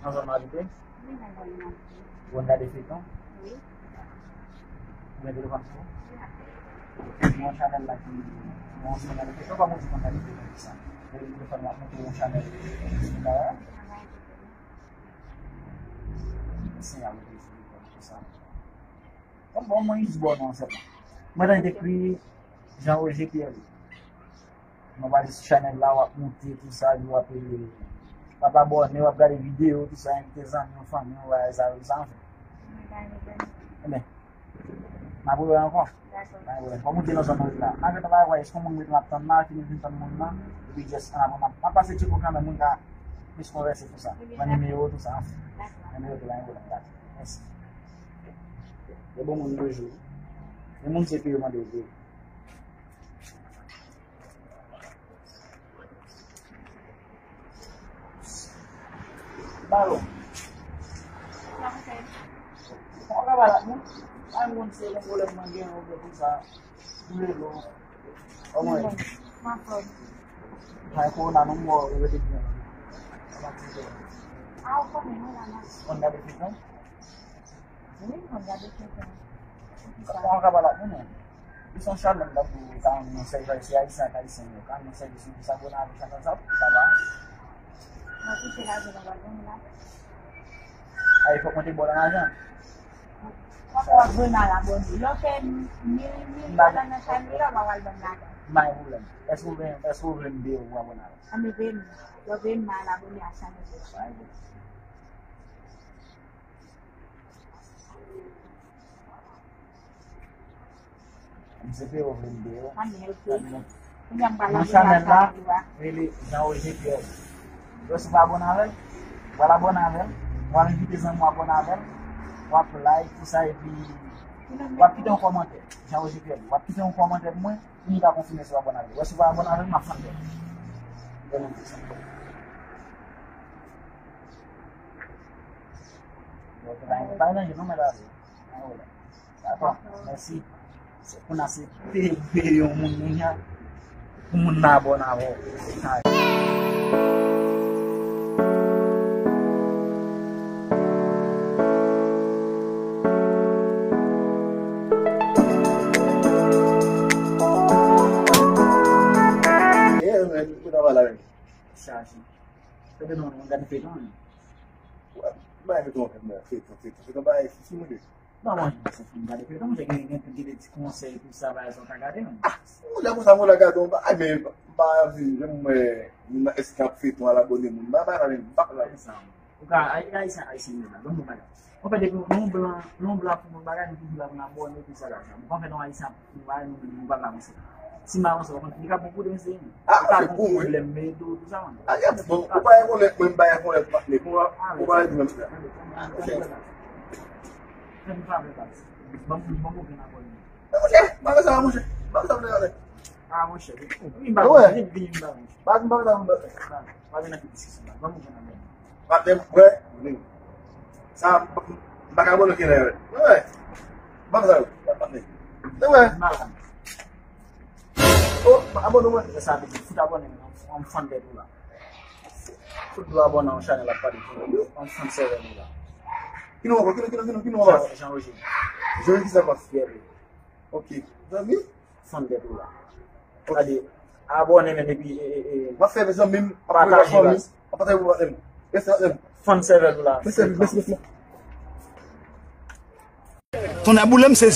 Nationalité? Vous avez des filles? Oui. Vous avez des enfants? Mon channel là qui mon channel qui est pas mon channel qui ça. Et le format mon channel. Sim, ela fez isso. Tá bom, mãe de boa não, certo? Mas ainda que já hoje que ali. Não vai esse channel lá, o monte tu sabe o apelo. Papa boa, né? O apelo vídeo, tu sabe que tem anos, família, vai usar os anos. Bem. Mas vou lá encore. Como dia nós vamos lá? Mas eu tava agora, como muito lá tá na que não tem mundo lá. E just na passei tipo quando muito lá. Mis conversa com ça. Mas nem outro sabe. Nem outro lá em Goiás. É bom mundo hoje. É muito sempre uma dele. Baru. Orang balak ni, anggun saya boleh manggil orang bisa dulu. Omoi. Maafkan. Hai ko na nung mo ulit niya. Ako memang lama. Onda di situ. Ini enggak ada cerita. Kalau ka balak ni. Isang shalan lang po kang sa isa kaisa niyo. Kang sa bisa guna sa sa ba? Masih sila sa bagong na. Ay po mo bola na dyan. Wag na lang bon. Lo ken mil bala na sa nila bawal bandaga. May ulan. Esulen dio wa bona. Ami ben, lo ben mala bon ya sa na. Msepe ulen dio. Ami help. Yang bala Channel lah, really now is it here. Terus abonável, wala abonável, wala hindi sa mo abonável, wap like, sai di, wap kita um comentário, já hoje que wap kita um comentário muito, não dá confirmar se abonável. Você vai abonável na frente. Eu não sei. Vai na não me dá. Tá bom, merci. Kuna si video munya. Nabo. Udah malah ini. Sasi. Tapi não enggak feito não. Vai que tô feito. Fica mais cima disso. Não, mas você não enggak feito não, já que ninguém tem direito de conselho que sabe essa cagada não. Mulher com essa mulher gadão, ai mesmo, assim, não escape feito uma lagoa muito, mas vai ali, bacana. O cara aí sim, vamos lá. O pai dele não blá com bagagem que blá na boa não precisa lá. Vamos ver não aí sabe, vai não vai lá você. Se mal você vai ficar pouco desse aí. Tá com problema do zaman. Aí é bom, o pai é mulher, o pai é mulher, o pai é de mesmo. Vamos ver na boa. Baka sama mo siya. Baka sama na yun. Mo siya. Hindi ba? Bakit ba naman ba? Bakit natin-discuss ba? Vamos na naman. Bakit ba? Sa baka mo lagi na yun. Baka sa bakit? Diba? Malam. Oh, abo naman. Sabi ko, food abo na ang funded nila. Food abo na ang channel pa dito. Ang fund server nila. Kinuha ko. Jean Roger. Jean qui ça passe? Ok. Vous avez mis? Funded nila. Adi, abo na maybe Ma serve ça même partage nila. Après vous allez. Qu'est-ce que Fund server nila. c'est? Ton aboulem, c'est